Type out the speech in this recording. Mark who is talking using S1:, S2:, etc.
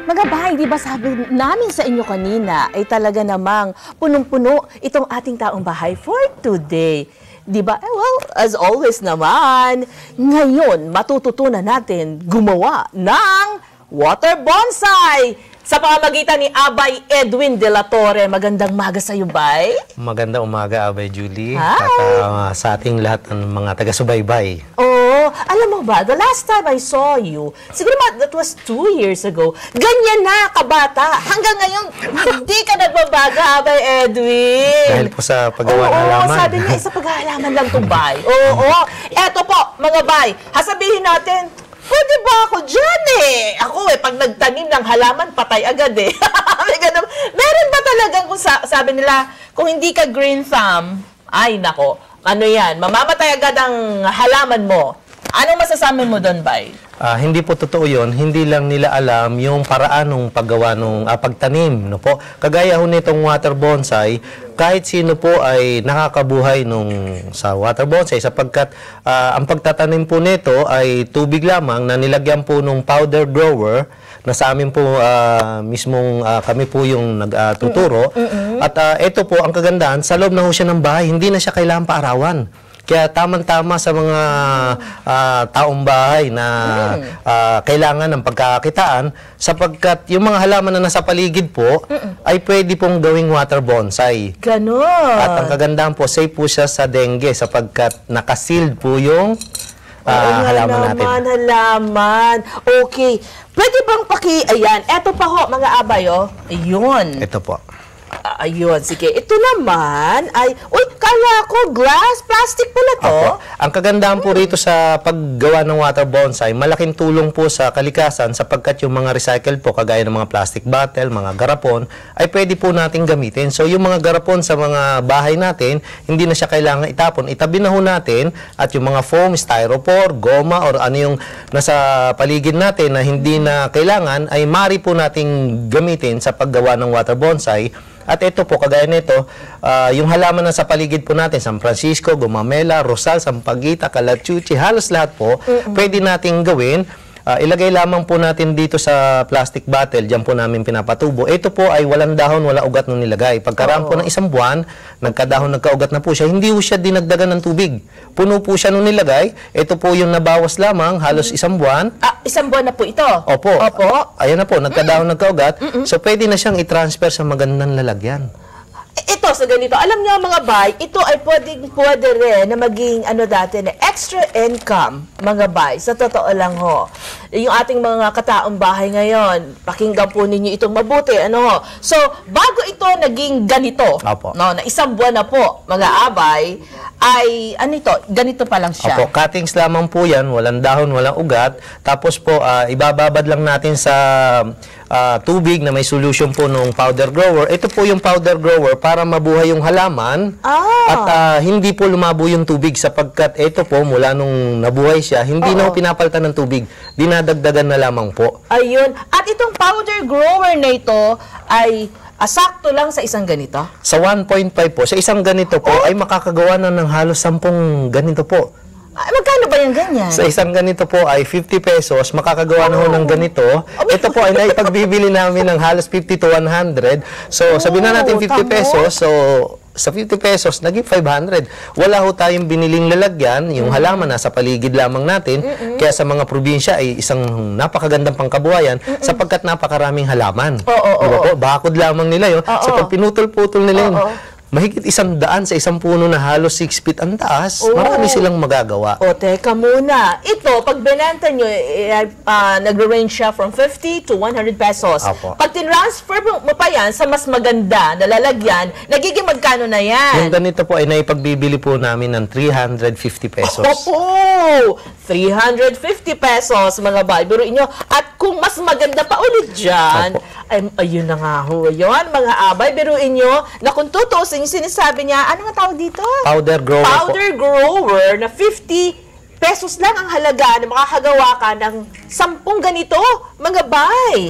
S1: Mga bahay, di ba sabi namin sa inyo kanina ay talaga namang punong-puno itong ating taong bahay for today. Di ba? Well, as always naman, ngayon matututunan natin gumawa ng water bonsai sa pamamagitan ni Abay Edwin de la Torre. Magandang umaga sa iyo, Bay.
S2: Magandang umaga, Abay Julie.
S1: Hi.
S2: At sa ating lahat ng mga taga-subaybay.
S1: Oh, alam mo ba, the last time I saw you, siguro that was 2 years ago, ganyan na, kabata. Hanggang ngayon, hindi ka nagbabaga, Abay Edwin.
S2: Dahil po sa paggawa ng halaman.
S1: Oo, sabi niya, sa paghahalaman lang to, Bay. Oo, eto po, mga Bay, hasabihin natin, pwede ba ako dyan eh? Ako pag nagtanim ng halaman, patay agad eh. Meron ba talagang kung sabi nila, kung hindi ka green thumb, ay nako, ano yan, mamamatay agad ang halaman mo. Anong masasabi mo doon, Bay?
S2: Hindi po totoo yun. Hindi lang nila alam yung paraan ng paggawa ng pagtanim. No po? Kagaya ho nitong water bonsai, kahit sino po ay nakakabuhay sa water bonsai sapagkat ang pagtatanim po nito ay tubig lamang na nilagyan po ng powder grower na sa amin po mismong kami po yung nagtuturo. At ito po ang kagandahan, sa loob na ho siya ng bahay, hindi na siya kailangan paarawan. Kaya tamang-tama sa mga taong bahay na kailangan ng pagkakakitaan sapagkat yung mga halaman na nasa paligid po ay pwede pong gawing water bonsai.
S1: Ganon.
S2: At ang kagandahan po, safe po siya sa dengue sapagkat nakasealed po yung halaman natin.
S1: Halaman. Okay. Pwede bang ayan, eto pa ho, mga abay, oh. Ayun.
S2: Ito po.
S1: Ayun, sige. Ito naman ay, kaya ko, glass, plastic pala to.
S2: Opo. Ang kagandahan po rito sa paggawa ng water bonsai, malaking tulong po sa kalikasan sapagkat yung mga recycle po, kagaya ng mga plastic bottle, mga garapon, ay pwede po natin gamitin. So, yung mga garapon sa mga bahay natin, hindi na siya kailangan itapon. Itabi na ho natin at yung mga foam, styrofoam, goma, or ano yung nasa paligid natin na hindi na kailangan, ay mari po nating gamitin sa paggawa ng water bonsai. At ito po, kagaya nito, yung halaman na sa paligid po natin, San Francisco, Gumamela, Rosal, Sampaguita, Calachuchi, halos lahat po, pwede nating gawin. Ilagay lamang po natin dito sa plastic bottle, diyan po namin pinapatubo. Ito po ay walang dahon, wala ugat nung nilagay. Pagkaraan po ng isang buwan, nagkadahon, nagkaugat na po siya, hindi po siya dinagdagan ng tubig. Puno po siya nung nilagay. Ito po yung nabawas lamang, halos isang buwan.
S1: Isang buwan na po ito?
S2: Opo.
S1: Opo.
S2: Ayan na po, nagkadahon, nagkaugat. So, pwede na siyang i-transfer sa magandang lalagyan.
S1: Ito, sa ganito, alam niyo mga bay, ito ay pwede rin na maging dati na extra income, mga bay. Sa totoo lang ho. Yung ating mga kataong bahay ngayon, pakinggan po ninyo itong mabuti. So, bago ito naging ganito, no, na isang buwan na po, mga abay, ay, ganito pa lang siya.
S2: Opo, cuttings lamang po yan, walang dahon, walang ugat. Tapos po, ibababad lang natin sa tubig na may solution po ng powder grower. Ito po yung powder grower para mabuhay yung halaman at hindi po lumabo yung tubig sapagkat ito po, mula nung nabuhay siya, hindi na pinapalitan ng tubig. Dinadagdagan na lamang po. Ayun.
S1: At itong powder grower na ito ay sakto lang sa isang ganito?
S2: Sa 1.5 po. Sa isang ganito po, ay makakagawa na ng halos 10 ganito po.
S1: Magkano ba yung ganyan?
S2: Sa isang ganito po ay 50 pesos, makakagawa na ho ng ganito. Ito po ay naipagbibili namin ng halos 50 to 100. So, sabihin na natin 50 pesos. So, sa 50 pesos, naging 500. Wala ho tayong biniling lalagyan. Yung halaman nasa paligid lamang natin. Kaya sa mga probinsya ay isang napakagandang pangkabuhayan sapagkat napakaraming halaman. Diba po? Bakod lamang nila yun. So, pag pinutol-putol nila yun, mahigit 100 sa isang puno na halos 6 feet ang taas, marami silang magagawa.
S1: Teka muna. Ito, pag binenta nyo, nag-range siya from 50 to 100 pesos. Pag tinransfer mo pa yan sa mas maganda na lalagyan, nagiging magkano na yan?
S2: Yung ganito po ay naipagbibili po namin ng 350 pesos.
S1: 350 pesos, mga bay. Biruin nyo. At kung mas maganda pa ulit dyan, ayun na nga ho. Yun, mga abay, biruin nyo na kung tutusin yung sinasabi niya, ano nga tawag dito?
S2: Powder grower
S1: Powder grower na 50 pesos lang ang halaga na makakagawa ka ng 10 ganito, mga bay.